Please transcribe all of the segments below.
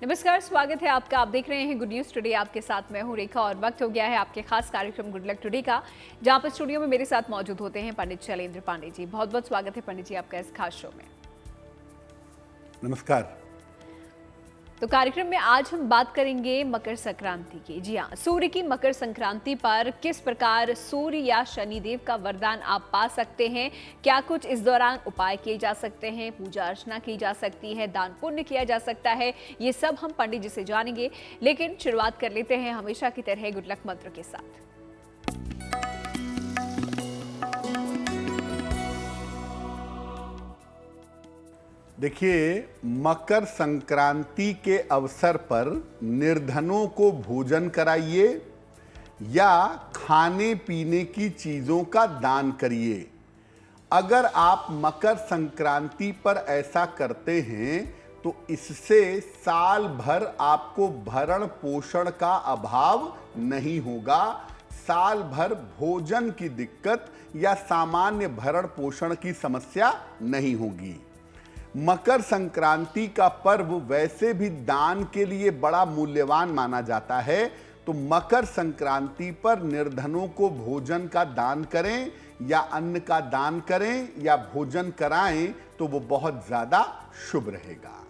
नमस्कार, स्वागत है आपका। आप देख रहे हैं गुड न्यूज टुडे। आपके साथ मैं हूं रेखा और वक्त हो गया है आपके खास कार्यक्रम गुड लक टुडे का, जहां पर स्टूडियो में मेरे साथ मौजूद होते हैं पंडित शैलेंद्र पांडे जी। बहुत बहुत स्वागत है पंडित जी आपका इस खास शो में। नमस्कार। तो कार्यक्रम में आज हम बात करेंगे मकर संक्रांति की। जी हाँ, सूर्य की मकर संक्रांति पर किस प्रकार सूर्य या शनिदेव का वरदान आप पा सकते हैं, क्या कुछ इस दौरान उपाय किए जा सकते हैं, पूजा अर्चना की जा सकती है, दान पुण्य किया जा सकता है, ये सब हम पंडित जी से जानेंगे। लेकिन शुरुआत कर लेते हैं हमेशा की तरह गुड लक मंत्र के साथ। देखिए, मकर संक्रांति के अवसर पर निर्धनों को भोजन कराइए या खाने पीने की चीजों का दान करिए। अगर आप मकर संक्रांति पर ऐसा करते हैं तो इससे साल भर आपको भरण पोषण का अभाव नहीं होगा। साल भर भोजन की दिक्कत या सामान्य भरण पोषण की समस्या नहीं होगी। मकर संक्रांति का पर्व वैसे भी दान के लिए बड़ा मूल्यवान माना जाता है, तो मकर संक्रांति पर निर्धनों को भोजन का दान करें या अन्न का दान करें या भोजन कराएं तो वो बहुत ज्यादा शुभ रहेगा।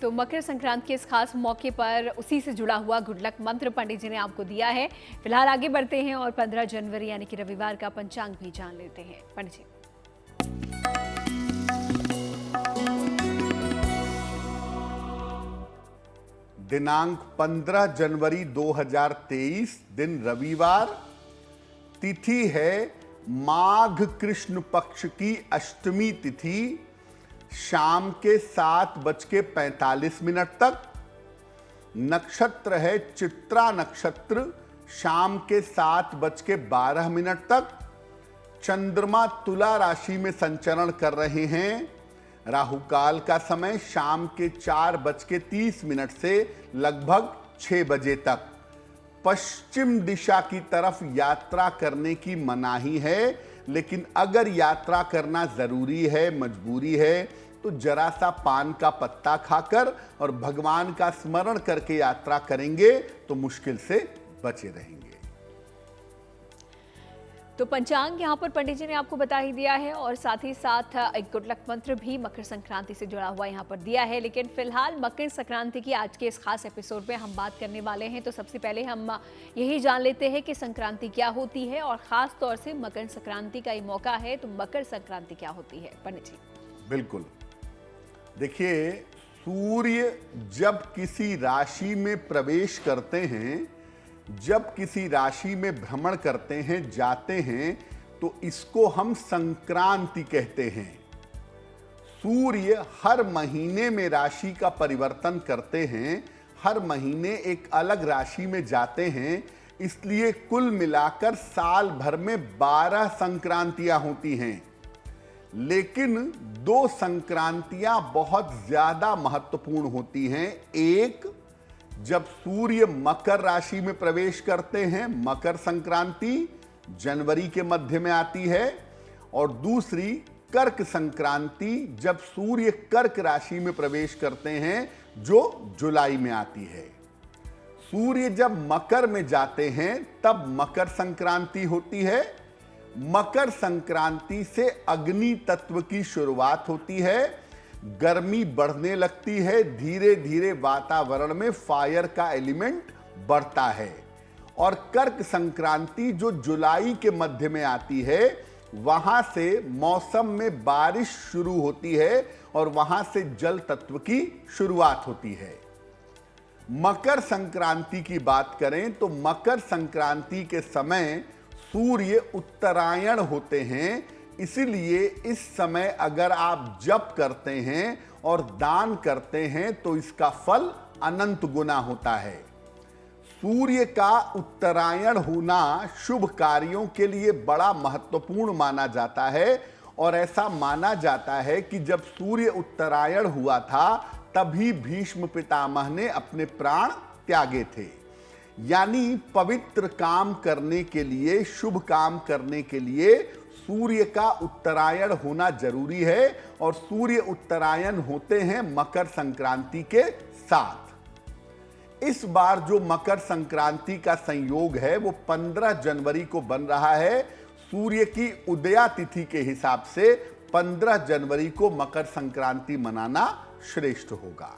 तो मकर संक्रांति के इस खास मौके पर उसी से जुड़ा हुआ गुड लक मंत्र पंडित जी ने आपको दिया है। फिलहाल आगे बढ़ते हैं और 15 जनवरी यानी कि रविवार का पंचांग भी जान लेते हैं। पंडित जी, दिनांक 15 जनवरी 2023, दिन रविवार, तिथि है माघ कृष्ण पक्ष की अष्टमी तिथि, शाम के 7:45 तक। नक्षत्र है चित्रा नक्षत्र, शाम के 7:12 तक। चंद्रमा तुला राशि में संचरण कर रहे हैं। राहु काल का समय शाम के 4:30 से लगभग 6 बजे तक। पश्चिम दिशा की तरफ यात्रा करने की मनाही है, लेकिन अगर यात्रा करना जरूरी है, मजबूरी है, तो जरा सा पान का पत्ता खाकर और भगवान का स्मरण करके यात्रा करेंगे तो मुश्किल से बचे रहेंगे। तो पंचांग यहाँ पर पंडित जी ने आपको बता ही दिया है और साथ ही साथ एक गुड लक मंत्र भी मकर संक्रांति से जुड़ा हुआ यहाँ पर दिया है। लेकिन फिलहाल मकर संक्रांति की आज के इस खास एपिसोड में हम बात करने वाले हैं। तो सबसे पहले हम यही जान लेते हैं कि संक्रांति क्या होती है और खास तौर से मकर संक्रांति का ये मौका है, तो मकर संक्रांति क्या होती है पंडित जी? बिल्कुल, देखिए, सूर्य जब किसी राशि में प्रवेश करते हैं, जब किसी राशि में भ्रमण करते हैं, जाते हैं, तो इसको हम संक्रांति कहते हैं। सूर्य हर महीने में राशि का परिवर्तन करते हैं, हर महीने एक अलग राशि में जाते हैं, इसलिए कुल मिलाकर साल भर में 12 संक्रांतियां होती हैं। लेकिन 2 संक्रांतियां बहुत ज्यादा महत्वपूर्ण होती हैं। एक, जब सूर्य मकर राशि में प्रवेश करते हैं, मकर संक्रांति जनवरी के मध्य में आती है, और दूसरी कर्क संक्रांति जब सूर्य कर्क राशि में प्रवेश करते हैं, जो जुलाई में आती है। सूर्य जब मकर में जाते हैं तब मकर संक्रांति होती है। मकर संक्रांति से अग्नि तत्व की शुरुआत होती है, गर्मी बढ़ने लगती है, धीरे धीरे वातावरण में फायर का एलिमेंट बढ़ता है। और कर्क संक्रांति जो जुलाई के मध्य में आती है, वहां से मौसम में बारिश शुरू होती है और वहां से जल तत्व की शुरुआत होती है। मकर संक्रांति की बात करें तो मकर संक्रांति के समय सूर्य उत्तरायण होते हैं, इसीलिए इस समय अगर आप जप करते हैं और दान करते हैं तो इसका फल अनंत गुना होता है। सूर्य का उत्तरायण होना शुभ कार्यों के लिए बड़ा महत्वपूर्ण माना जाता है, और ऐसा माना जाता है कि जब सूर्य उत्तरायण हुआ था तभी भीष्म पितामह ने अपने प्राण त्यागे थे। यानी पवित्र काम करने के लिए, शुभ काम करने के लिए सूर्य का उत्तरायण होना जरूरी है और सूर्य उत्तरायण होते हैं मकर संक्रांति के साथ। इस बार जो मकर संक्रांति का संयोग है वो 15 जनवरी को बन रहा है। सूर्य की उदया तिथि के हिसाब से 15 जनवरी को मकर संक्रांति मनाना श्रेष्ठ होगा।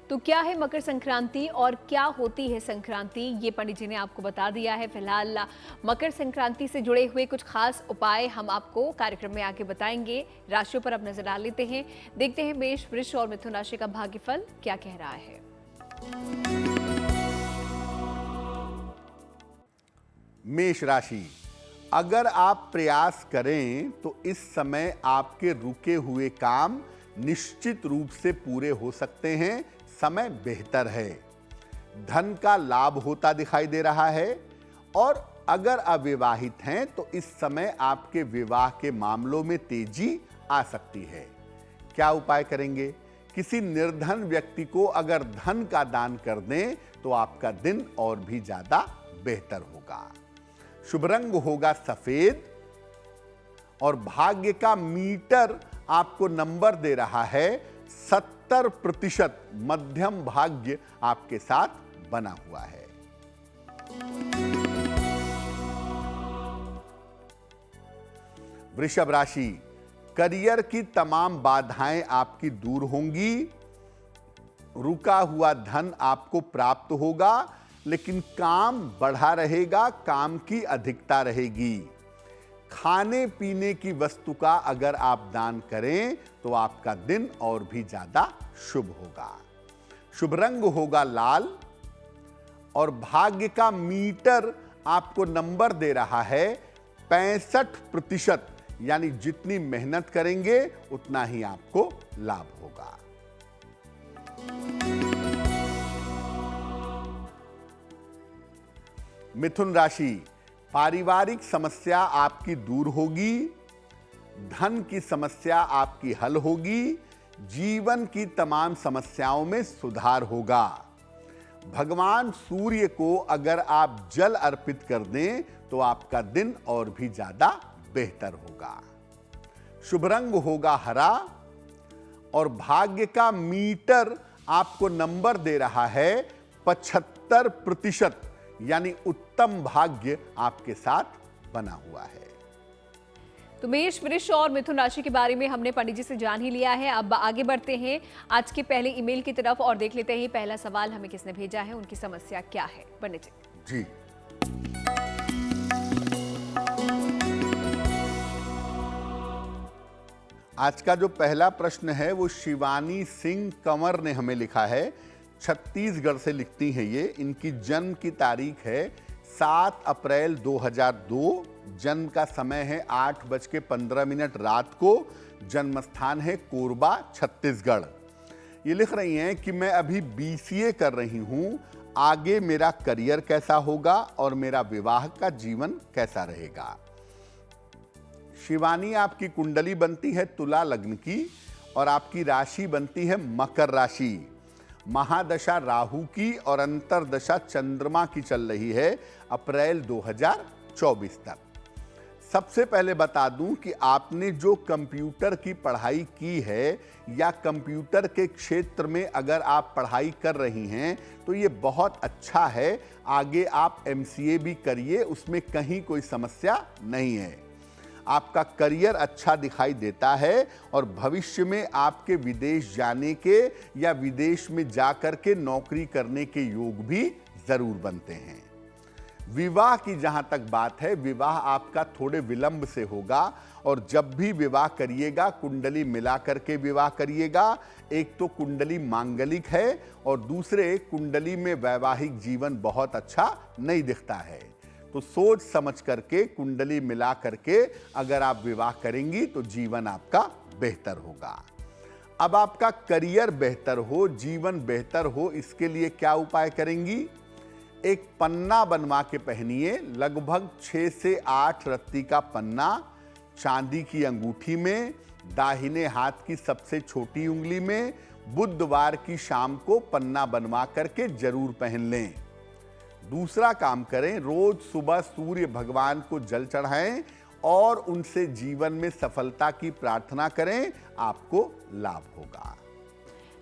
तो क्या है मकर संक्रांति और क्या होती है संक्रांति, ये पंडित जी ने आपको बता दिया है। फिलहाल मकर संक्रांति से जुड़े हुए कुछ खास उपाय हम आपको कार्यक्रम में आगे बताएंगे। राशियों पर अब नजर डाल लेते हैं, देखते हैं मेष, वृष और मिथुन राशि का भाग्यफल क्या कह रहा है। मेष राशि, अगर आप प्रयास करें तो इस समय आपके रुके हुए काम निश्चित रूप से पूरे हो सकते हैं। समय बेहतर है, धन का लाभ होता दिखाई दे रहा है और अगर अविवाहित हैं तो इस समय आपके विवाह के मामलों में तेजी आ सकती है। क्या उपाय करेंगे? किसी निर्धन व्यक्ति को अगर धन का दान कर दें तो आपका दिन और भी ज्यादा बेहतर होगा। शुभ रंग होगा सफेद और भाग्य का मीटर आपको नंबर दे रहा है 70%। मध्यम भाग्य आपके साथ बना हुआ है। वृषभ राशि, करियर की तमाम बाधाएं आपकी दूर होंगी। रुका हुआ धन आपको प्राप्त होगा, लेकिन काम बढ़ा रहेगा, काम की अधिकता रहेगी। खाने पीने की वस्तु का अगर आप दान करें तो आपका दिन और भी ज्यादा शुभ होगा। शुभ रंग होगा लाल और भाग्य का मीटर आपको नंबर दे रहा है 65%। यानी जितनी मेहनत करेंगे उतना ही आपको लाभ होगा। मिथुन राशि, पारिवारिक समस्या आपकी दूर होगी, धन की समस्या आपकी हल होगी, जीवन की तमाम समस्याओं में सुधार होगा। भगवान सूर्य को अगर आप जल अर्पित कर दें तो आपका दिन और भी ज्यादा बेहतर होगा। शुभ रंग होगा हरा और भाग्य का मीटर आपको नंबर दे रहा है 75%। यानी उत्तम भाग्य आपके साथ बना हुआ है। तो मेष, वृष और मिथुन राशि के बारे में हमने पंडित जी से जान ही लिया है। अब आगे बढ़ते हैं आज के पहले ईमेल की तरफ और देख लेते हैं पहला सवाल हमें किसने भेजा है, उनकी समस्या क्या है। पंडित जी। आज का जो पहला प्रश्न है वो शिवानी सिंह कंवर ने हमें लिखा है। छत्तीसगढ़ से लिखती हैं ये। इनकी जन्म की तारीख है 7 अप्रैल 2002। जन्म का समय है 8:15 रात को। जन्म स्थान है कोरबा, छत्तीसगढ़। ये लिख रही हैं कि मैं अभी BCA कर रही हूँ, आगे मेरा करियर कैसा होगा और मेरा विवाह का जीवन कैसा रहेगा। शिवानी, आपकी कुंडली बनती है तुला लग्न की और आपकी राशि बनती है मकर राशि। महादशा राहु की और अंतरदशा चंद्रमा की चल रही है अप्रैल 2024 तक। सबसे पहले बता दूं कि आपने जो कंप्यूटर की पढ़ाई की है या कंप्यूटर के क्षेत्र में अगर आप पढ़ाई कर रही हैं तो ये बहुत अच्छा है। आगे आप MCA भी करिए, उसमें कहीं कोई समस्या नहीं है। आपका करियर अच्छा दिखाई देता है और भविष्य में आपके विदेश जाने के या विदेश में जाकर के नौकरी करने के योग भी जरूर बनते हैं। विवाह की जहां तक बात है, विवाह आपका थोड़े विलंब से होगा और जब भी विवाह करिएगा कुंडली मिला करके विवाह करिएगा। एक तो कुंडली मांगलिक है और दूसरे कुंडली में वैवाहिक जीवन बहुत अच्छा नहीं दिखता है। तो सोच समझ करके कुंडली मिला करके अगर आप विवाह करेंगी तो जीवन आपका बेहतर होगा। अब आपका करियर बेहतर हो, जीवन बेहतर हो, इसके लिए क्या उपाय करेंगी? एक पन्ना बनवा के पहनिए, लगभग 6 से 8 रत्ती का पन्ना चांदी की अंगूठी में, दाहिने हाथ की सबसे छोटी उंगली में। बुधवार की शाम को पन्ना बनवा करके जरूर पहन लें। दूसरा काम करें, रोज सुबह सूर्य भगवान को जल चढ़ाएं और उनसे जीवन में सफलता की प्रार्थना करें, आपको लाभ होगा।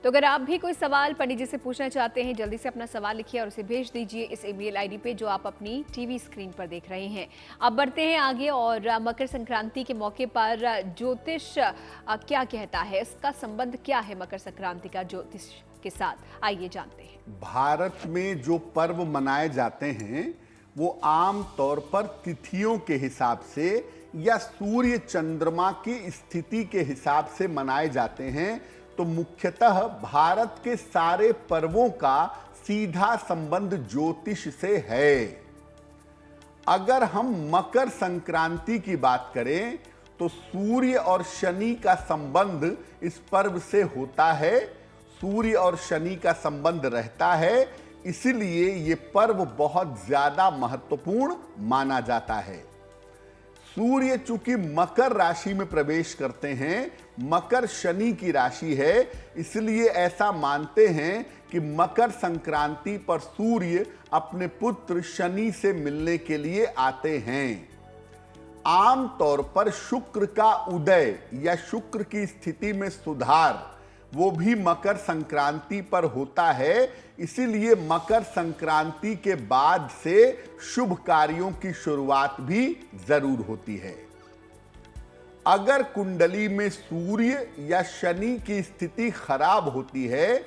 तो अगर आप भी कोई सवाल पंडित जी से पूछना चाहते हैं, जल्दी से अपना सवाल लिखिए और उसे भेज दीजिए इस ईमेल आईडी पे जो आप अपनी टीवी स्क्रीन पर देख रहे हैं। अब बढ़ते हैं आगे और मकर संक्रांति के मौके पर ज्योतिष क्या कहता है, इसका संबंध क्या है मकर संक्रांति का ज्योतिष के साथ, आइए जानते हैं। भारत में जो पर्व मनाए जाते हैं वो आम तौर पर तिथियों के हिसाब से या सूर्य चंद्रमा की स्थिति के हिसाब से मनाए जाते हैं। तो मुख्यतः भारत के सारे पर्वों का सीधा संबंध ज्योतिष से है। अगर हम मकर संक्रांति की बात करें तो सूर्य और शनि का संबंध इस पर्व से होता है, सूर्य और शनि का संबंध रहता है, इसलिए ये पर्व बहुत ज्यादा महत्वपूर्ण माना जाता है। सूर्य चूंकि मकर राशि में प्रवेश करते हैं, मकर शनि की राशि है, इसलिए ऐसा मानते हैं कि मकर संक्रांति पर सूर्य अपने पुत्र शनि से मिलने के लिए आते हैं। आम तौर पर शुक्र का उदय या शुक्र की स्थिति में सुधार वो भी मकर संक्रांति पर होता है, इसीलिए मकर संक्रांति के बाद से शुभ कार्यों की शुरुआत भी जरूर होती है। अगर कुंडली में सूर्य या शनि की स्थिति खराब होती है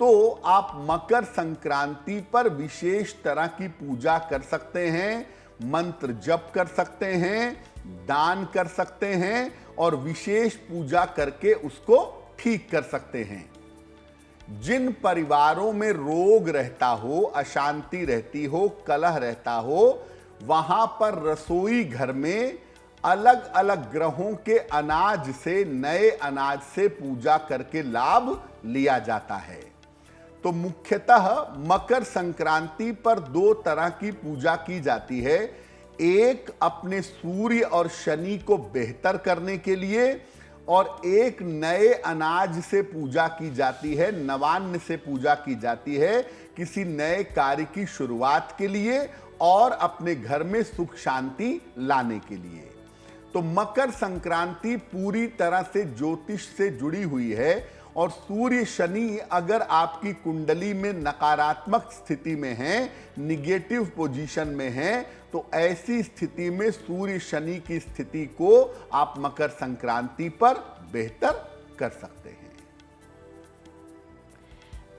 तो आप मकर संक्रांति पर विशेष तरह की पूजा कर सकते हैं, मंत्र जप कर सकते हैं, दान कर सकते हैं और विशेष पूजा करके उसको ठीक कर सकते हैं। जिन परिवारों में रोग रहता हो, अशांति रहती हो, कलह रहता हो, वहां पर रसोई घर में अलग अलग ग्रहों के अनाज से, नए अनाज से पूजा करके लाभ लिया जाता है। तो मुख्यतः मकर संक्रांति पर दो तरह की पूजा की जाती है। एक अपने सूर्य और शनि को बेहतर करने के लिए और एक नए अनाज से पूजा की जाती है, नवान्न से पूजा की जाती है किसी नए कार्य की शुरुआत के लिए और अपने घर में सुख शांति लाने के लिए। तो मकर संक्रांति पूरी तरह से ज्योतिष से जुड़ी हुई है और सूर्य शनि अगर आपकी कुंडली में नकारात्मक स्थिति में है, निगेटिव पोजीशन में है, तो ऐसी स्थिति में सूर्य शनि की स्थिति को आप मकर संक्रांति पर बेहतर कर सकते हैं।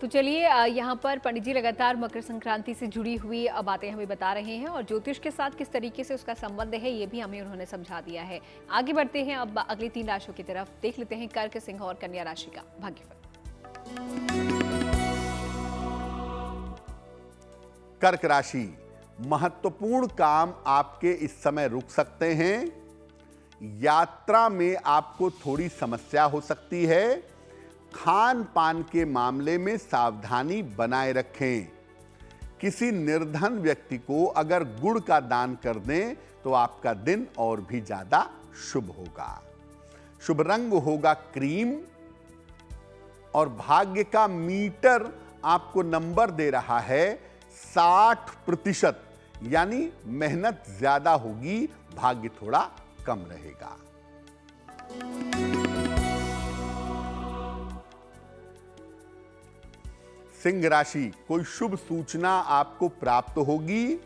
तो चलिए यहाँ पर पंडित जी लगातार मकर संक्रांति से जुड़ी हुई बातें हमें बता रहे हैं और ज्योतिष के साथ किस तरीके से उसका संबंध है ये भी हमें उन्होंने समझा दिया है। आगे बढ़ते हैं अब अगली 3 राशियों की तरफ, देख लेते हैं कर्क, सिंह और कन्या राशि का भाग्यफल। कर्क राशि, महत्वपूर्ण काम आपके इस समय रुक सकते हैं। यात्रा में आपको थोड़ी समस्या हो सकती है। खान पान के मामले में सावधानी बनाए रखें। किसी निर्धन व्यक्ति को अगर गुड़ का दान कर दें तो आपका दिन और भी ज्यादा शुभ होगा। शुभ रंग होगा क्रीम और भाग्य का मीटर आपको नंबर दे रहा है 60%, यानी मेहनत ज्यादा होगी, भाग्य थोड़ा कम रहेगा। सिंह राशि, कोई शुभ सूचना आपको प्राप्त होगी।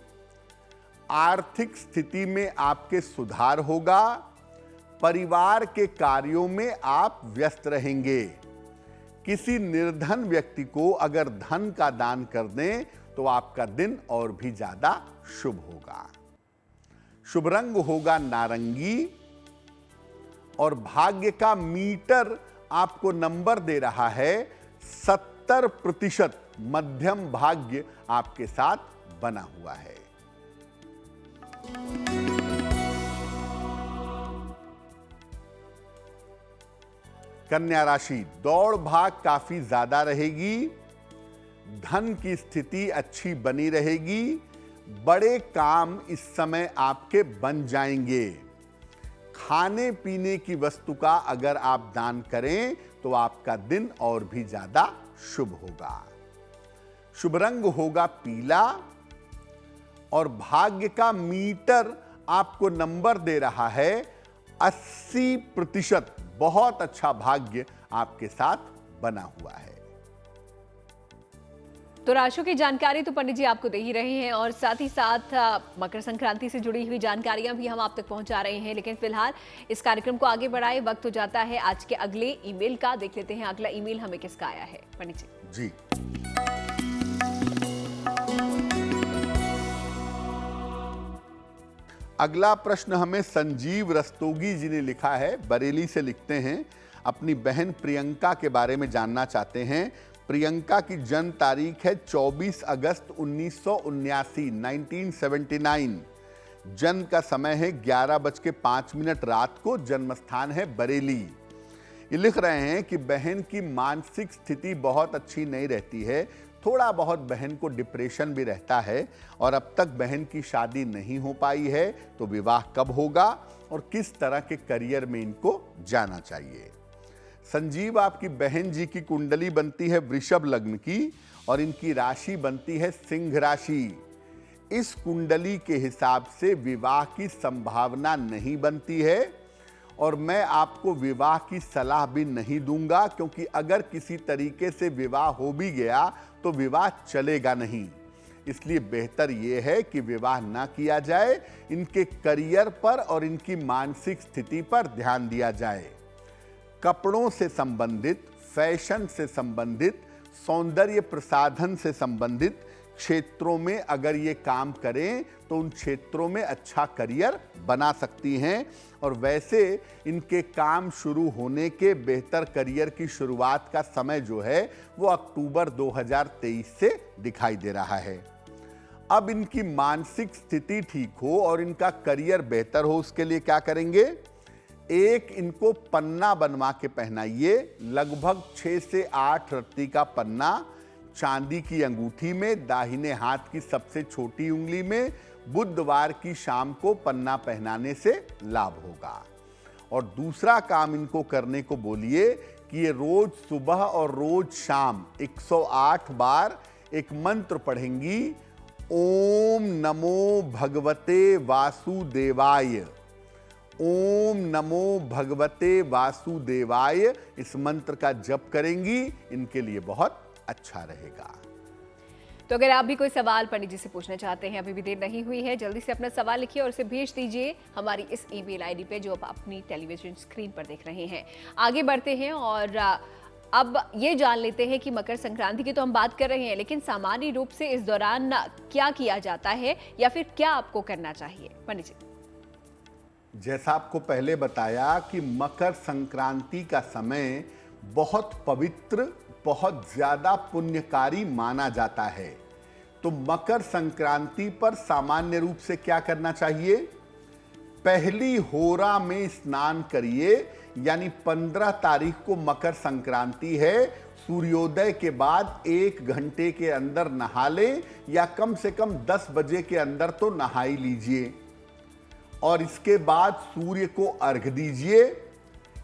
आर्थिक स्थिति में आपके सुधार होगा। परिवार के कार्यों में आप व्यस्त रहेंगे। किसी निर्धन व्यक्ति को अगर धन का दान कर दें तो आपका दिन और भी ज्यादा शुभ होगा। शुभ रंग होगा नारंगी और भाग्य का मीटर आपको नंबर दे रहा है 70%, मध्यम भाग्य आपके साथ बना हुआ है। कन्या राशि, दौड़ भाग काफी ज्यादा रहेगी। धन की स्थिति अच्छी बनी रहेगी। बड़े काम इस समय आपके बन जाएंगे। खाने पीने की वस्तु का अगर आप दान करें तो आपका दिन और भी ज्यादा शुभ होगा। शुभ रंग होगा पीला और भाग्य का मीटर आपको नंबर दे रहा है 80%। बहुत अच्छा भाग्य आपके साथ बना हुआ है। तो राशियों की जानकारी तो पंडित जी आपको दे ही रहे हैं और साथ ही साथ मकर संक्रांति से जुड़ी हुई जानकारियां भी हम आप तक पहुंचा रहे हैं। लेकिन फिलहाल इस कार्यक्रम को आगे बढ़ाए वक्त हो जाता है आज के अगले ईमेल का। देख लेते हैं अगला ईमेल हमें किसका आया है पंडित जी। अगला प्रश्न हमें संजीव रस्तोगी जी ने लिखा है, बरेली से लिखते हैं। अपनी बहन प्रियंका के बारे में जानना चाहते हैं। प्रियंका की जन्म तारीख है 24 अगस्त 1979, 1979। जन्म का समय है 11:05 रात को। जन्म स्थान है बरेली। ये लिख रहे हैं कि बहन की मानसिक स्थिति बहुत अच्छी नहीं रहती है। थोड़ा बहुत बहन को डिप्रेशन भी रहता है और अब तक बहन की शादी नहीं हो पाई है। तो विवाह कब होगा और किस तरह के करियर में इनको जाना चाहिए। संजीव, आपकी बहन जी की कुंडली बनती है वृषभ लग्न की और इनकी राशि बनती है सिंह राशि। इस कुंडली के हिसाब से विवाह की संभावना नहीं बनती है और मैं आपको विवाह की सलाह भी नहीं दूंगा, क्योंकि अगर किसी तरीके से विवाह हो भी गया तो विवाह चलेगा नहीं। इसलिए बेहतर यह है कि विवाह ना किया जाए। इनके करियर पर और इनकी मानसिक स्थिति पर ध्यान दिया जाए। कपड़ों से संबंधित, फैशन से संबंधित, सौंदर्य प्रसाधन से संबंधित क्षेत्रों में अगर ये काम करें तो उन क्षेत्रों में अच्छा करियर बना सकती हैं। और वैसे इनके काम शुरू होने के, बेहतर करियर की शुरुआत का समय जो है वो अक्टूबर 2023 से दिखाई दे रहा है। अब इनकी मानसिक स्थिति ठीक हो और इनका करियर बेहतर हो, उसके लिए क्या करेंगे? एक, इनको पन्ना बनवा के पहनाइए। लगभग 6 से 8 रत्ती का पन्ना चांदी की अंगूठी में, दाहिने हाथ की सबसे छोटी उंगली में, बुधवार की शाम को पन्ना पहनाने से लाभ होगा। और दूसरा काम इनको करने को बोलिए कि ये रोज सुबह और रोज शाम 108 बार एक मंत्र पढ़ेंगी, ओम नमो भगवते वासुदेवाय। ओम नमो भगवते वासुदेवाय, इस मंत्र का जप करेंगी, इनके लिए बहुत अच्छा रहेगा। तो अगर आप भी कोई सवाल पंडित जी से पूछना चाहते हैं, अभी भी देर नहीं हुई है, जल्दी से अपना सवाल लिखिए और इसे भेज दीजिए हमारी इस ईमेल आईडी पे जो आप अपनी टेलीविजन स्क्रीन पर देख रहे हैं। आगे बढ़ते हैं और अब ये जान लेते हैं कि मकर संक्रांति की तो हम बात कर रहे हैं, लेकिन सामान्य रूप से इस दौरान क्या किया जाता है या फिर क्या आपको करना चाहिए पंडित जी? जैसा आपको पहले बताया कि मकर संक्रांति का समय बहुत पवित्र, बहुत ज्यादा पुण्यकारी माना जाता है। तो मकर संक्रांति पर सामान्य रूप से क्या करना चाहिए? पहली होरा में स्नान करिए, यानी 15 तारीख को मकर संक्रांति है। सूर्योदय के बाद 1 घंटे के अंदर नहा लें या कम से कम 10 बजे के अंदर तो नहा ही लीजिए। और इसके बाद सूर्य को अर्घ दीजिए।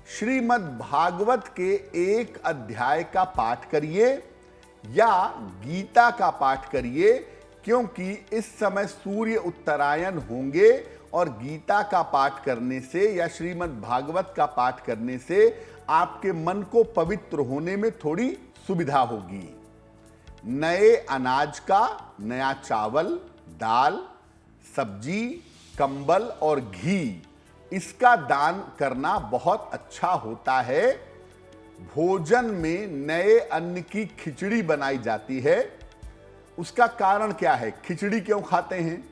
श्रीमद् भागवत के 1 अध्याय का पाठ करिए या गीता का पाठ करिए, क्योंकि इस समय सूर्य उत्तरायण होंगे और गीता का पाठ करने से या श्रीमद् भागवत का पाठ करने से आपके मन को पवित्र होने में थोड़ी सुविधा होगी। नए अनाज का, नया चावल, दाल, सब्जी, कंबल और घी, इसका दान करना बहुत अच्छा होता है। भोजन में नए अन्न की खिचड़ी बनाई जाती है। उसका कारण क्या है? खिचड़ी क्यों खाते हैं?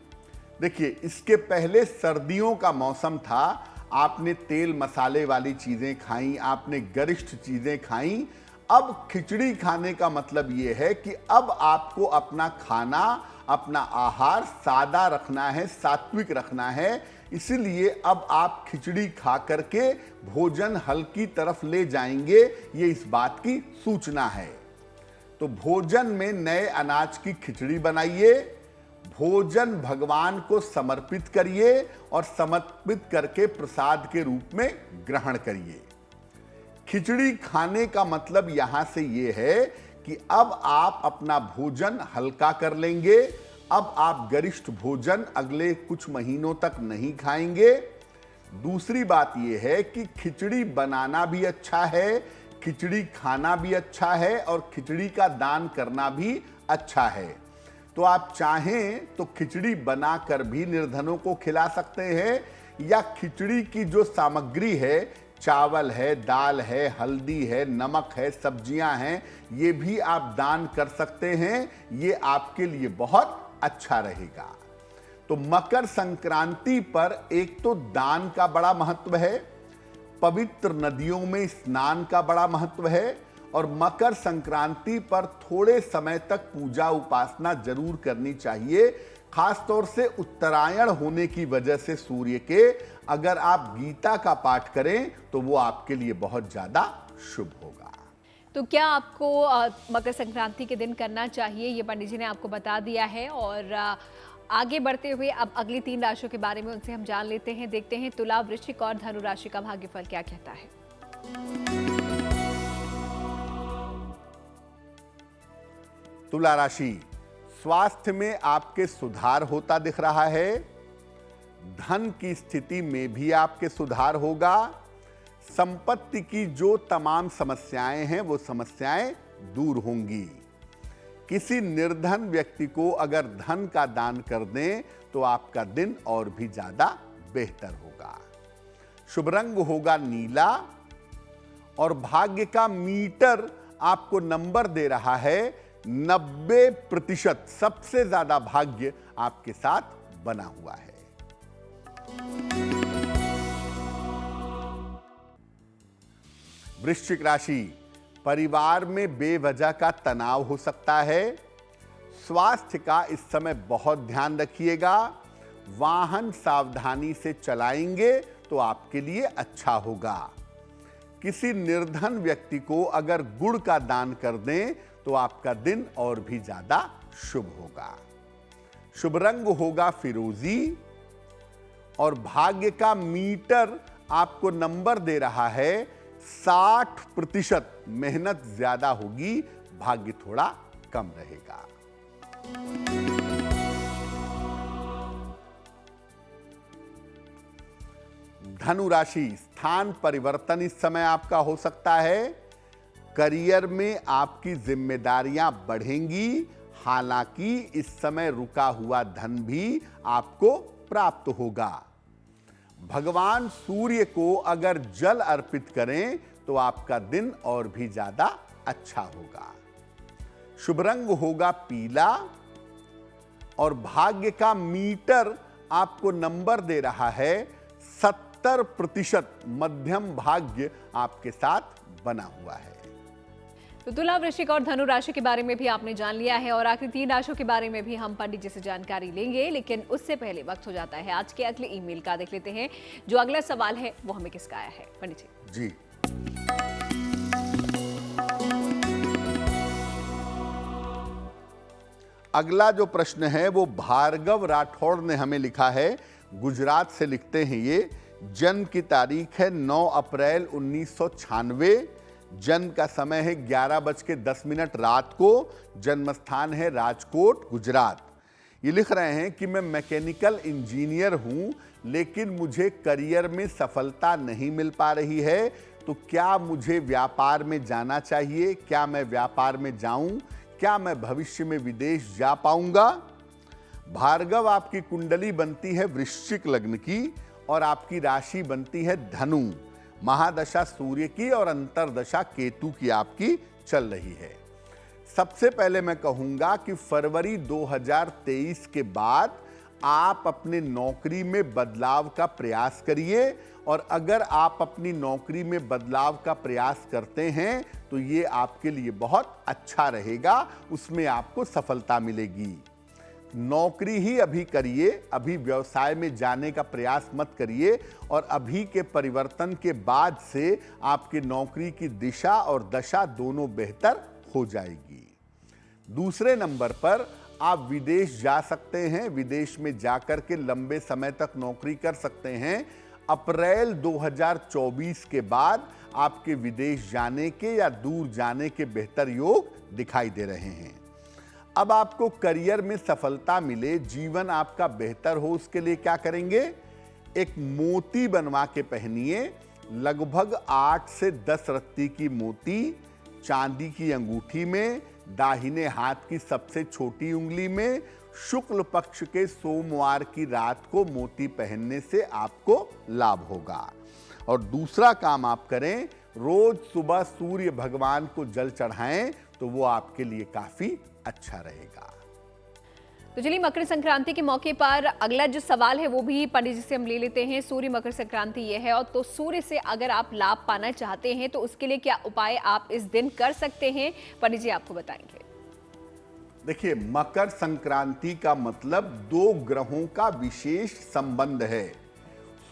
देखिए, इसके पहले सर्दियों का मौसम था, आपने तेल मसाले वाली चीजें खाई, आपने गरिष्ठ चीजें खाई। अब खिचड़ी खाने का मतलब यह है कि अब आपको अपना खाना, अपना आहार सादा रखना है, सात्विक रखना है। इसलिए अब आप खिचड़ी खा करके भोजन हल्की तरफ ले जाएंगे, ये इस बात की सूचना है। तो भोजन में नए अनाज की खिचड़ी बनाइए, भोजन भगवान को समर्पित करिए और समर्पित करके प्रसाद के रूप में ग्रहण करिए। खिचड़ी खाने का मतलब यहां से यह है कि अब आप अपना भोजन हल्का कर लेंगे, अब आप गरिष्ठ भोजन अगले कुछ महीनों तक नहीं खाएंगे। दूसरी बात यह है कि खिचड़ी बनाना भी अच्छा है, खिचड़ी खाना भी अच्छा है और खिचड़ी का दान करना भी अच्छा है। तो आप चाहें तो खिचड़ी बनाकर भी निर्धनों को खिला सकते हैं, या खिचड़ी की जो सामग्री है, चावल है, दाल है, हल्दी है, नमक है, सब्जियां हैं, ये भी आप दान कर सकते हैं। ये आपके लिए बहुत अच्छा रहेगा। तो मकर संक्रांति पर एक तो दान का बड़ा महत्व है, पवित्र नदियों में स्नान का बड़ा महत्व है, और मकर संक्रांति पर थोड़े समय तक पूजा उपासना जरूर करनी चाहिए। खास तौर से उत्तरायण होने की वजह से सूर्य के, अगर आप गीता का पाठ करें तो वो आपके लिए बहुत ज्यादा शुभ होगा। तो क्या आपको मकर संक्रांति के दिन करना चाहिए, ये पंडित जी ने आपको बता दिया है। और आगे बढ़ते हुए अब अगली 3 राशियों के बारे में उनसे हम जान लेते हैं। देखते हैं तुला, वृश्चिक और धनु राशि का भाग्यफल क्या कहता है। तुला राशि, स्वास्थ्य में आपके सुधार होता दिख रहा है। धन की स्थिति में भी आपके सुधार होगा। संपत्ति की जो तमाम समस्याएं हैं वो समस्याएं दूर होंगी। किसी निर्धन व्यक्ति को अगर धन का दान कर दें तो आपका दिन और भी ज्यादा बेहतर होगा। शुभ रंग होगा नीला, और भाग्य का मीटर आपको नंबर दे रहा है 90%। सबसे ज्यादा भाग्य आपके साथ बना हुआ है। वृश्चिक राशि, परिवार में बेवजह का तनाव हो सकता है। स्वास्थ्य का इस समय बहुत ध्यान रखिएगा। वाहन सावधानी से चलाएंगे तो आपके लिए अच्छा होगा। किसी निर्धन व्यक्ति को अगर गुड़ का दान कर दें तो आपका दिन और भी ज्यादा शुभ होगा। शुभ रंग होगा फिरोजी, और भाग्य का मीटर आपको नंबर दे रहा है 60%। मेहनत ज्यादा होगी, भाग्य थोड़ा कम रहेगा। धनु राशि, स्थान परिवर्तन इस समय आपका हो सकता है। करियर में आपकी जिम्मेदारियां बढ़ेंगी। हालांकि इस समय रुका हुआ धन भी आपको प्राप्त होगा। भगवान सूर्य को अगर जल अर्पित करें तो आपका दिन और भी ज्यादा अच्छा होगा। शुभ रंग होगा पीला, और भाग्य का मीटर आपको नंबर दे रहा है 70%। मध्यम भाग्य आपके साथ बना हुआ है। तो तुला, वृश्चिक और धनु राशि के बारे में भी आपने जान लिया है, और आखिरी 3 राशियों के बारे में भी हम पंडित जी से जानकारी लेंगे। लेकिन उससे पहले वक्त हो जाता है आज के अगले ईमेल का। देख लेते हैं जो अगला सवाल है वो हमें किसका आया है। पंडित जी। अगला जो प्रश्न है वो भार्गव राठौड़ ने हमें लिखा है। गुजरात से लिखते हैं ये। जन्म की तारीख है 9 अप्रैल 1996। जन्म का समय है 11:10 रात को। जन्म स्थान है राजकोट, गुजरात। ये लिख रहे हैं कि मैं मैकेनिकल इंजीनियर हूं, लेकिन मुझे करियर में सफलता नहीं मिल पा रही है। तो क्या मुझे व्यापार में जाना चाहिए? क्या मैं व्यापार में जाऊं? क्या मैं भविष्य में विदेश जा पाऊंगा? भार्गव, आपकी कुंडली बनती है वृश्चिक लग्न की, और आपकी राशि बनती है धनु। महादशा सूर्य की और अंतरदशा केतु की आपकी चल रही है। सबसे पहले मैं कहूंगा कि फरवरी 2023 के बाद आप अपने नौकरी में बदलाव का प्रयास करिए, और अगर आप अपनी नौकरी में बदलाव का प्रयास करते हैं तो ये आपके लिए बहुत अच्छा रहेगा। उसमें आपको सफलता मिलेगी। नौकरी ही अभी करिए, अभी व्यवसाय में जाने का प्रयास मत करिए, और अभी के परिवर्तन के बाद से आपकी नौकरी की दिशा और दशा दोनों बेहतर हो जाएगी। दूसरे नंबर पर आप विदेश जा सकते हैं। विदेश में जाकर के लंबे समय तक नौकरी कर सकते हैं। अप्रैल 2024 के बाद आपके विदेश जाने के या दूर जाने के बेहतर योग दिखाई दे रहे हैं। अब आपको करियर में सफलता मिले, जीवन आपका बेहतर हो, उसके लिए क्या करेंगे? एक मोती बनवा के पहनिए। लगभग 8 से 10 रत्ती की मोती चांदी की अंगूठी में, दाहिने हाथ की सबसे छोटी उंगली में, शुक्ल पक्ष के सोमवार की रात को मोती पहनने से आपको लाभ होगा। और दूसरा काम आप करें, रोज सुबह सूर्य भगवान को जल चढ़ाएं, तो वो आपके लिए काफी अच्छा रहेगा। तो चलिए, मकर संक्रांति के मौके पर अगला जो सवाल है वो भी पंडित जी से हम ले लेते हैं। सूर्य मकर संक्रांति ये है, और तो सूर्य से अगर आप लाभ पाना चाहते हैं तो उसके लिए क्या उपाय आप इस दिन कर सकते हैं, पंडित जी आपको बताएंगे। देखिए, मकर संक्रांति का मतलब 2 ग्रहों का विशेष संबंध है,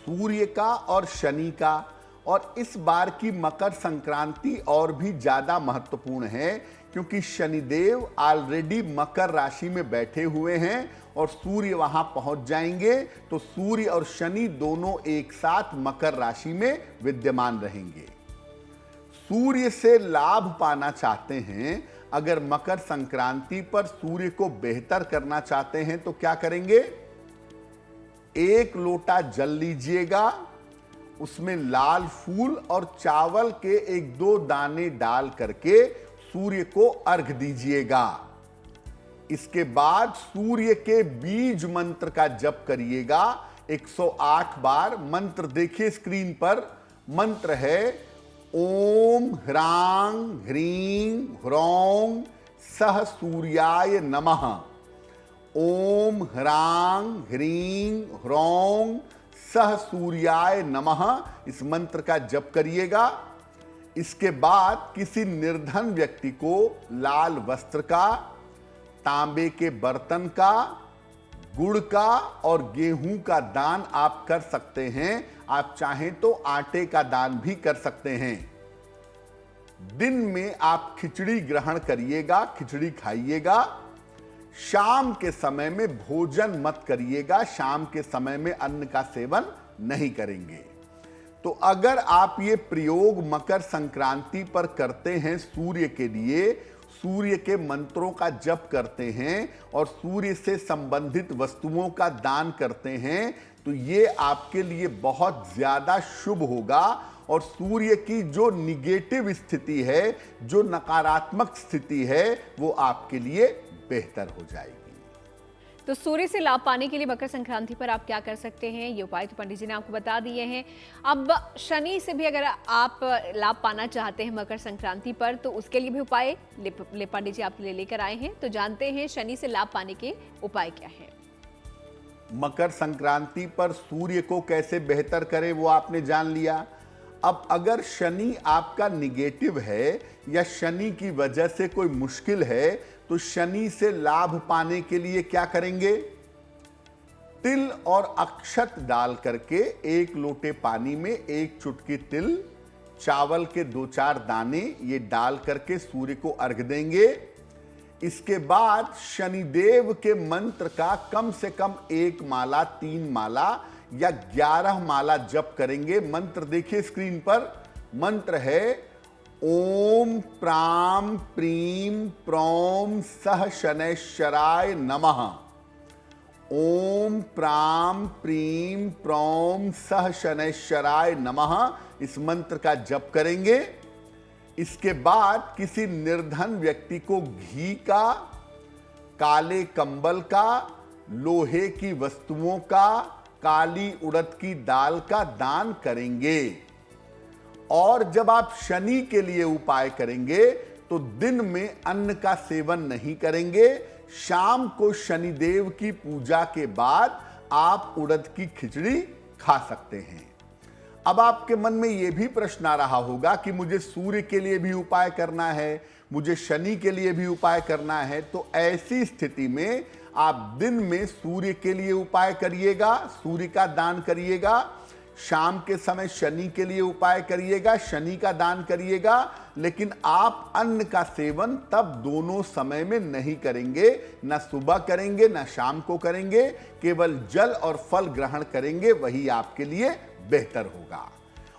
सूर्य का और शनि का। और इस बार की मकर संक्रांति और भी ज्यादा महत्वपूर्ण है, क्योंकि शनिदेव ऑलरेडी मकर राशि में बैठे हुए हैं और सूर्य वहां पहुंच जाएंगे, तो सूर्य और शनि दोनों एक साथ मकर राशि में विद्यमान रहेंगे। सूर्य से लाभ पाना चाहते हैं, अगर मकर संक्रांति पर सूर्य को बेहतर करना चाहते हैं तो क्या करेंगे? 1 लोटा जल लीजिएगा, उसमें लाल फूल और चावल के 1-2 दाने डाल करके सूर्य को अर्घ दीजिएगा। इसके बाद सूर्य के बीज मंत्र का जप करिएगा 108 बार। मंत्र देखिए स्क्रीन पर, मंत्र है ओम ह्रांग ह्रीं ह्रौं सह सूर्याय नमः। ओम ह्रांग ह्रीं ह्रौं सह सूर्याय नमः, इस मंत्र का जप करिएगा। इसके बाद किसी निर्धन व्यक्ति को लाल वस्त्र का, तांबे के बर्तन का, गुड़ का और गेहूं का दान आप कर सकते हैं। आप चाहें तो आटे का दान भी कर सकते हैं। दिन में आप खिचड़ी ग्रहण करिएगा, खिचड़ी खाइएगा। शाम के समय में भोजन मत करिएगा, शाम के समय में अन्न का सेवन नहीं करेंगे। तो अगर आप ये प्रयोग मकर संक्रांति पर करते हैं, सूर्य के लिए, सूर्य के मंत्रों का जप करते हैं और सूर्य से संबंधित वस्तुओं का दान करते हैं, तो ये आपके लिए बहुत ज्यादा शुभ होगा। और सूर्य की जो निगेटिव स्थिति है, जो नकारात्मक स्थिति है, वो आपके लिए बेहतर हो जाएगी। तो सूर्य से लाभ पाने के लिए मकर संक्रांति पर आप क्या कर सकते हैं, ये उपाय तो पंडित जी ने आपको बता दिए हैं। अब शनि से भी अगर आप लाभ पाना चाहते हैं मकर संक्रांति पर, तो उसके लिए भी उपाय पंडित जी आपके लिए लेकर आए हैं। तो जानते हैं शनि से लाभ पाने के उपाय क्या है। मकर संक्रांति पर सूर्य को कैसे बेहतर करें वो आपने जान लिया। अब अगर शनि आपका निगेटिव है या शनि की वजह से कोई मुश्किल है, तो शनि से लाभ पाने के लिए क्या करेंगे? तिल और अक्षत डाल करके 1 लोटे पानी में 1 चुटकी तिल, चावल के 2-4 दाने ये डाल करके सूर्य को अर्घ देंगे। इसके बाद शनिदेव के मंत्र का कम से कम 1 माला, 3 माला या 11 माला जप करेंगे। मंत्र देखिए स्क्रीन पर, मंत्र है ओम प्राम प्रीम प्रौम सह शनैश्चराय नमः। ओम प्राम प्रीम प्रौम सह शनैश्चराय नमः, इस मंत्र का जप करेंगे। इसके बाद किसी निर्धन व्यक्ति को घी का, काले कंबल का, लोहे की वस्तुओं का, काली उड़द की दाल का दान करेंगे। और जब आप शनि के लिए उपाय करेंगे तो दिन में अन्न का सेवन नहीं करेंगे। शाम को शनिदेव की पूजा के बाद आप उड़द की खिचड़ी खा सकते हैं। अब आपके मन में यह भी प्रश्न आ रहा होगा कि मुझे सूर्य के लिए भी उपाय करना है, मुझे शनि के लिए भी उपाय करना है। तो ऐसी स्थिति में आप दिन में सूर्य के लिए उपाय करिएगा, सूर्य का दान करिएगा। शाम के समय शनि के लिए उपाय करिएगा, शनि का दान करिएगा। लेकिन आप अन्न का सेवन तब दोनों समय में नहीं करेंगे, ना सुबह करेंगे ना शाम को करेंगे। केवल जल और फल ग्रहण करेंगे, वही आपके लिए बेहतर होगा।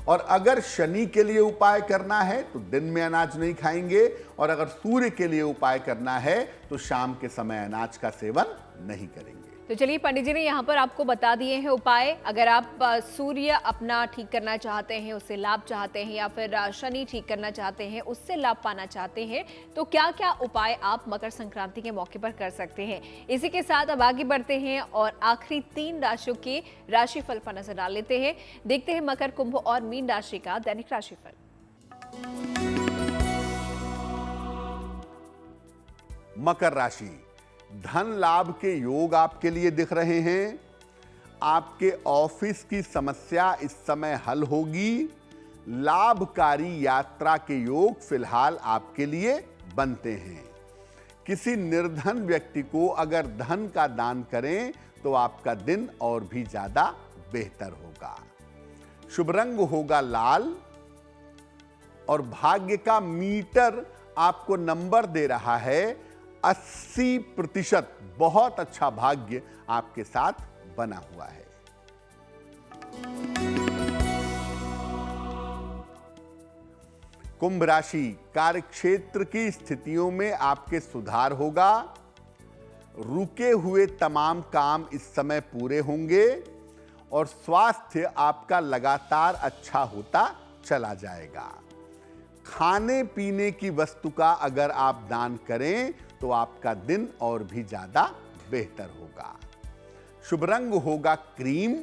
और अगर शनि के लिए उपाय करना है तो दिन में अनाज नहीं खाएंगे, और अगर सूर्य के लिए उपाय करना है तो शाम के समय अनाज का सेवन नहीं करेंगे। तो चलिए, पंडित जी ने यहाँ पर आपको बता दिए हैं उपाय। अगर आप सूर्य अपना ठीक करना चाहते हैं, उससे लाभ चाहते हैं, या फिर शनि ठीक करना चाहते हैं, उससे लाभ पाना चाहते हैं, तो क्या क्या उपाय आप मकर संक्रांति के मौके पर कर सकते हैं। इसी के साथ अब आगे बढ़ते हैं और आखिरी 3 राशियों के राशिफल पर नजर डाल लेते हैं। देखते हैं मकर, कुंभ और मीन राशि का दैनिक राशिफल। मकर राशि, धन लाभ के योग आपके लिए दिख रहे हैं। आपके ऑफिस की समस्या इस समय हल होगी। लाभकारी यात्रा के योग फिलहाल आपके लिए बनते हैं। किसी निर्धन व्यक्ति को अगर धन का दान करें तो आपका दिन और भी ज्यादा बेहतर होगा। शुभ रंग होगा लाल, और भाग्य का मीटर आपको नंबर दे रहा है 80%। बहुत अच्छा भाग्य आपके साथ बना हुआ है। कुंभ राशि, कार्यक्षेत्र की स्थितियों में आपके सुधार होगा। रुके हुए तमाम काम इस समय पूरे होंगे, और स्वास्थ्य आपका लगातार अच्छा होता चला जाएगा। खाने पीने की वस्तु का अगर आप दान करें तो आपका दिन और भी ज्यादा बेहतर होगा। शुभ रंग होगा क्रीम,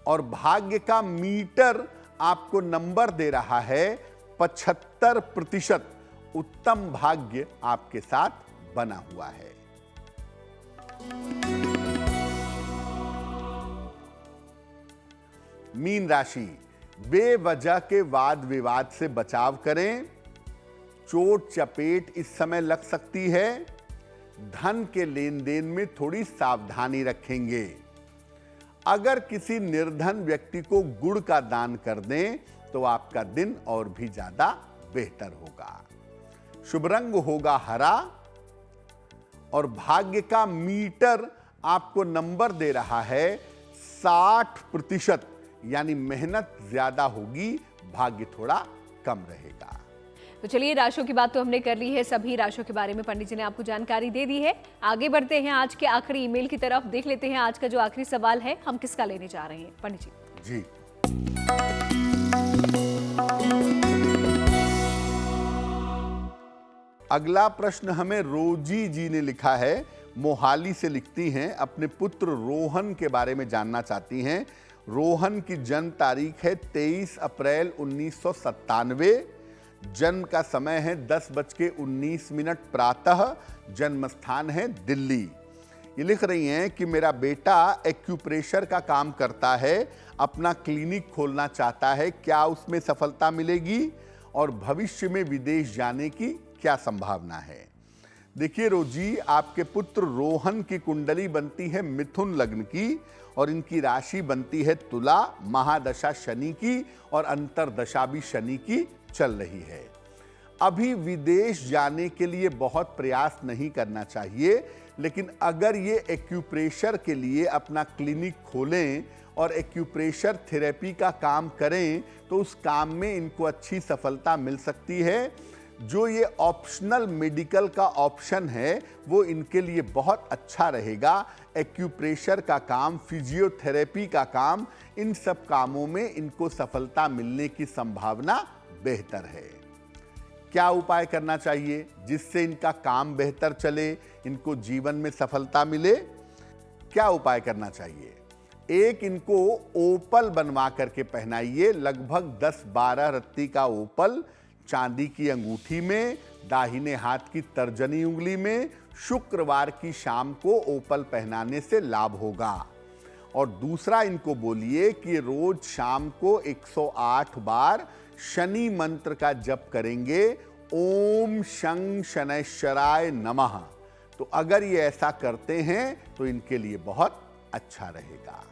और भाग्य का मीटर आपको नंबर दे रहा है 75%। उत्तम भाग्य आपके साथ बना हुआ है। मीन राशि, बेवजह के वाद विवाद से बचाव करें। चोट चपेट इस समय लग सकती है। धन के लेन देन में थोड़ी सावधानी रखेंगे। अगर किसी निर्धन व्यक्ति को गुड़ का दान कर दें तो आपका दिन और भी ज्यादा बेहतर होगा। शुभ रंग होगा हरा, और भाग्य का मीटर आपको नंबर दे रहा है 60%। यानी मेहनत ज्यादा होगी, भाग्य थोड़ा कम रहेगा। तो चलिए, राशियों की बात तो हमने कर ली है। सभी राशियों के बारे में पंडित जी ने आपको जानकारी दे दी है। आगे बढ़ते हैं आज के आखिरी ईमेल की तरफ। देख लेते हैं आज का जो आखिरी सवाल है, हम किसका लेने जा रहे हैं पंडित जी। जी, अगला प्रश्न हमें रोजी जी ने लिखा है। मोहाली से लिखती हैं, अपने पुत्र रोहन के बारे में जानना चाहती हैं। रोहन की जन्म तारीख है 23 अप्रैल 1997। जन्म का समय है 10:19 प्रातः। जन्म स्थान है दिल्ली। ये लिख रही हैं कि मेरा बेटा एक्यूप्रेशर का काम करता है, अपना क्लिनिक खोलना चाहता है, क्या उसमें सफलता मिलेगी, और भविष्य में विदेश जाने की क्या संभावना है। देखिए रोजी, आपके पुत्र रोहन की कुंडली बनती है मिथुन लग्न की, और इनकी राशि बनती है तुला। महादशा शनि की और अंतरदशा भी शनि की चल रही है। अभी विदेश जाने के लिए बहुत प्रयास नहीं करना चाहिए, लेकिन अगर ये एक्यूप्रेशर के लिए अपना क्लिनिक खोलें और एक्यूप्रेशर थेरेपी का काम करें तो उस काम में इनको अच्छी सफलता मिल सकती है। जो ये ऑप्शनल मेडिकल का ऑप्शन है वो इनके लिए बहुत अच्छा रहेगा। एक्यूप्रेशर का काम, फिजियोथेरेपी का काम, इन सब कामों में इनको सफलता मिलने की संभावना बेहतर है। क्या उपाय करना चाहिए जिससे इनका काम बेहतर चले, इनको जीवन में सफलता मिले? क्या उपाय करना चाहिए? एक, इनको ओपल बनवा करके पहनाइए। लगभग 10-12 रत्ती का ओपल चांदी की अंगूठी में, दाहिने हाथ की तर्जनी उंगली में, शुक्रवार की शाम को ओपल पहनाने से लाभ होगा। और दूसरा, इनको बोलिए कि रोज शाम को 108 बार शनि मंत्र का जप करेंगे, ओम शं शनैश्चराय नमः। तो अगर ये ऐसा करते हैं तो इनके लिए बहुत अच्छा रहेगा।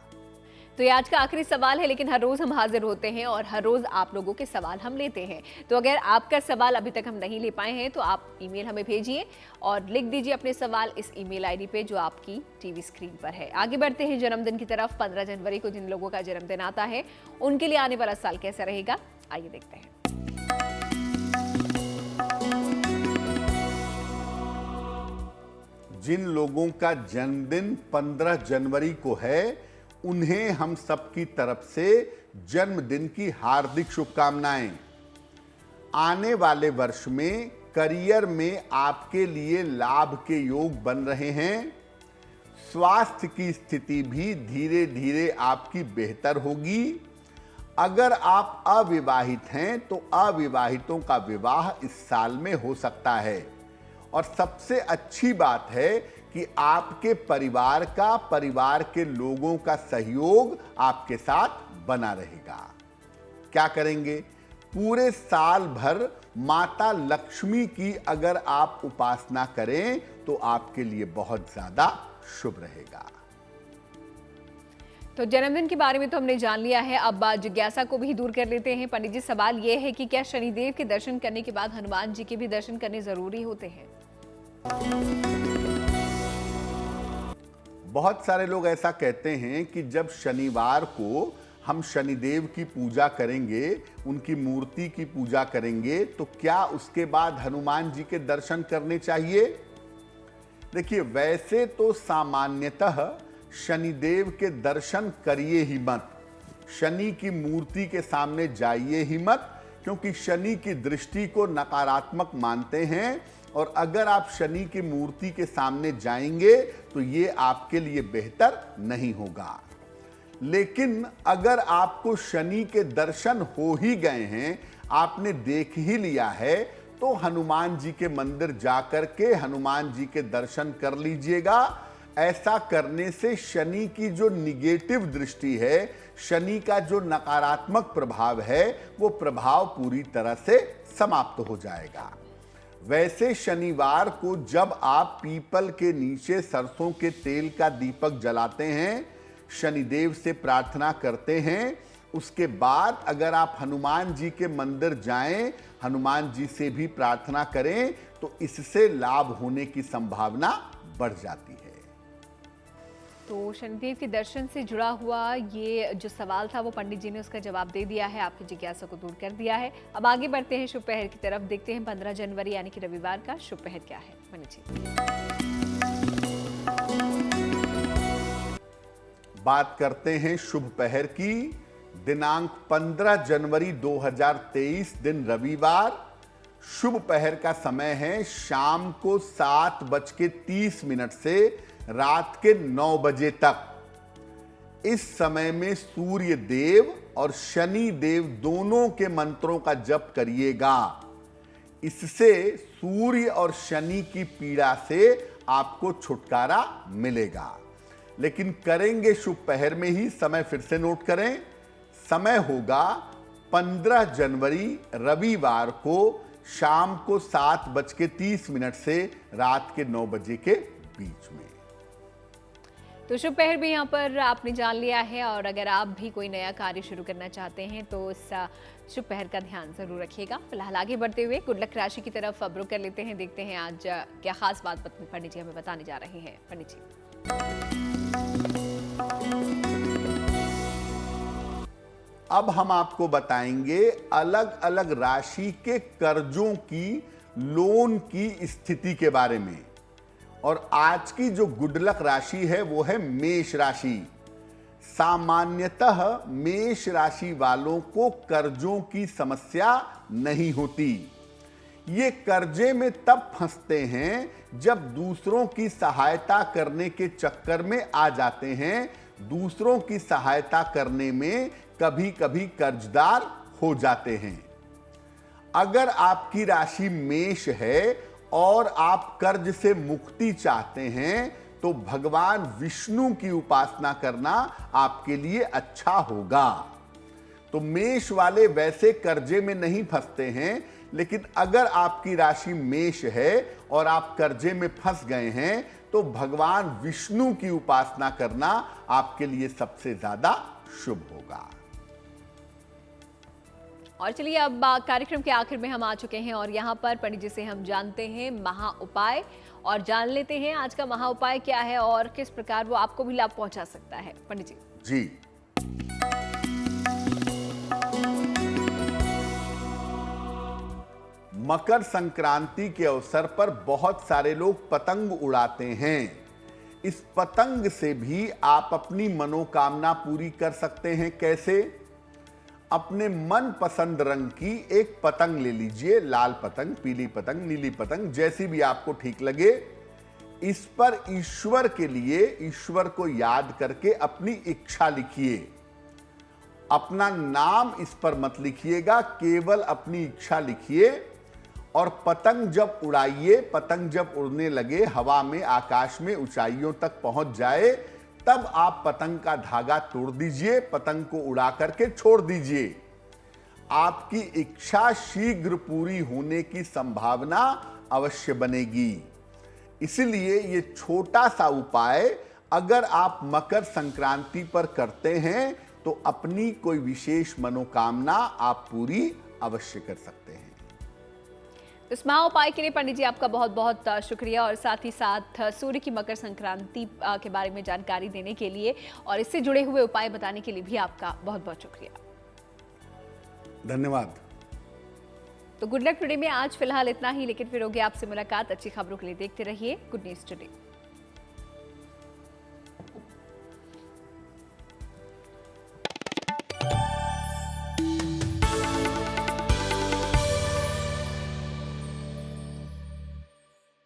तो ये आज का आखिरी सवाल है, लेकिन हर रोज हम हाजिर होते हैं और हर रोज आप लोगों के सवाल हम लेते हैं। तो अगर आपका सवाल अभी तक हम नहीं ले पाए हैं तो आप ईमेल हमें भेजिए और लिख दीजिए अपने सवाल इस ईमेल आईडी पे जो आपकी टीवी स्क्रीन पर है। आगे बढ़ते हैं जन्मदिन की तरफ। 15 जनवरी को जिन लोगों का जन्मदिन आता है उनके लिए आने वाला साल कैसा रहेगा, आइए देखते हैं। जिन लोगों का जन्मदिन 15 जनवरी को है उन्हें हम सबकी तरफ से जन्मदिन की हार्दिक शुभकामनाएं। आने वाले वर्ष में करियर में आपके लिए लाभ के योग बन रहे हैं। स्वास्थ्य की स्थिति भी धीरे धीरे आपकी बेहतर होगी। अगर आप अविवाहित हैं तो अविवाहितों का विवाह इस साल में हो सकता है। और सबसे अच्छी बात है कि आपके परिवार के लोगों का सहयोग आपके साथ बना रहेगा। क्या करेंगे? पूरे साल भर माता लक्ष्मी की अगर आप उपासना करें तो आपके लिए बहुत ज्यादा शुभ रहेगा। तो जन्मदिन के बारे में तो हमने जान लिया है, अब जिज्ञासा को भी दूर कर लेते हैं। पंडित जी, सवाल यह है कि क्या शनिदेव के दर्शन करने के बाद हनुमान जी के भी दर्शन करने जरूरी होते हैं? बहुत सारे लोग ऐसा कहते हैं कि जब शनिवार को हम शनिदेव की पूजा करेंगे, उनकी मूर्ति की पूजा करेंगे, तो क्या उसके बाद हनुमान जी के दर्शन करने चाहिए? देखिए, वैसे तो सामान्यतः शनिदेव के दर्शन करिए ही मत, शनि की मूर्ति के सामने जाइए ही मत, क्योंकि शनि की दृष्टि को नकारात्मक मानते हैं और अगर आप शनि की मूर्ति के सामने जाएंगे तो ये आपके लिए बेहतर नहीं होगा। लेकिन अगर आपको शनि के दर्शन हो ही गए हैं, आपने देख ही लिया है, तो हनुमान जी के मंदिर जाकर के हनुमान जी के दर्शन कर लीजिएगा। ऐसा करने से शनि की जो निगेटिव दृष्टि है, शनि का जो नकारात्मक प्रभाव है, वो प्रभाव पूरी तरह से समाप्त हो जाएगा। वैसे शनिवार को जब आप पीपल के नीचे सरसों के तेल का दीपक जलाते हैं, शनिदेव से प्रार्थना करते हैं, उसके बाद अगर आप हनुमान जी के मंदिर जाएं, हनुमान जी से भी प्रार्थना करें, तो इससे लाभ होने की संभावना बढ़ जाती है। तो शनिदेव के दर्शन से जुड़ा हुआ ये जो सवाल था वो पंडित जी ने उसका जवाब दे दिया है, आपकी जिज्ञासा को दूर कर दिया है। अब आगे बढ़ते हैं शुभ पहर की तरफ। देखते हैं 15 जनवरी यानी कि रविवार का शुभ पहर क्या है। पंडित जी, बात करते हैं शुभ पहर की। दिनांक 15 जनवरी 2023 दिन रविवार। शुभ पहर का समय है शाम को 7:30 से रात के 9 बजे तक। इस समय में सूर्य देव और शनि देव दोनों के मंत्रों का जप करिएगा। इससे सूर्य और शनि की पीड़ा से आपको छुटकारा मिलेगा। लेकिन करेंगे शुभ पहर में ही। समय फिर से नोट करें, समय होगा 15 जनवरी रविवार को शाम को 7:30 से रात के 9 बजे के बीच में। तो शुभ पहर भी यहाँ पर आपने जान लिया है और अगर आप भी कोई नया कार्य शुरू करना चाहते हैं तो इस शुभ पहर का ध्यान जरूर रखिएगा। फिलहाल आगे बढ़ते हुए गुड लक राशि की तरफ अब रुक कर लेते हैं। देखते हैं आज क्या खास बात पंडित जी हमें बताने जा रहे हैं। पंडित जी, अब हम आपको बताएंगे अलग अलग राशि के कर्जों की, लोन की स्थिति के बारे में। और आज की जो गुड लक राशि है वो है मेष राशि। सामान्यतः मेष राशि वालों को कर्जों की समस्या नहीं होती। ये कर्जे में तब फंसते हैं जब दूसरों की सहायता करने के चक्कर में आ जाते हैं। दूसरों की सहायता करने में कभी कभी कर्जदार हो जाते हैं। अगर आपकी राशि मेष है और आप कर्ज से मुक्ति चाहते हैं तो भगवान विष्णु की उपासना करना आपके लिए अच्छा होगा। तो मेष वाले वैसे कर्जे में नहीं फंसते हैं, लेकिन अगर आपकी राशि मेष है और आप कर्जे में फंस गए हैं तो भगवान विष्णु की उपासना करना आपके लिए सबसे ज्यादा शुभ होगा। और चलिए अब कार्यक्रम के आखिर में हम आ चुके हैं और यहाँ पर पंडित जी से हम जानते हैं महा उपाय और जान लेते हैं आज का महा उपाय क्या है और किस प्रकार वो आपको भी लाभ पहुंचा सकता है। पंडित जी जी, मकर संक्रांति के अवसर पर बहुत सारे लोग पतंग उड़ाते हैं। इस पतंग से भी आप अपनी मनोकामना पूरी कर सकते हैं। कैसे? अपने मन पसंद रंग की एक पतंग ले लीजिए, लाल पतंग, पीली पतंग, नीली पतंग, जैसी भी आपको ठीक लगे। इस पर ईश्वर के लिए, ईश्वर को याद करके अपनी इच्छा लिखिए। अपना नाम इस पर मत लिखिएगा, केवल अपनी इच्छा लिखिए और पतंग जब उड़ाइए, पतंग जब उड़ने लगे, हवा में, आकाश में, ऊंचाइयों तक पहुंच जाए, तब आप पतंग का धागा तोड़ दीजिए, पतंग को उड़ा करके छोड़ दीजिए। आपकी इच्छा शीघ्र पूरी होने की संभावना अवश्य बनेगी। इसलिए ये छोटा सा उपाय अगर आप मकर संक्रांति पर करते हैं तो अपनी कोई विशेष मनोकामना आप पूरी अवश्य कर सकते हैं। इस महा उपाय के लिए पंडित जी आपका बहुत बहुत शुक्रिया और साथ ही साथ सूर्य की मकर संक्रांति के बारे में जानकारी देने के लिए और इससे जुड़े हुए उपाय बताने के लिए भी आपका बहुत बहुत शुक्रिया। धन्यवाद। तो गुड लक टुडे में आज फिलहाल इतना ही, लेकिन फिर होगी आपसे मुलाकात अच्छी खबरों के लिए। देखते रहिए गुड न्यूज टुडे।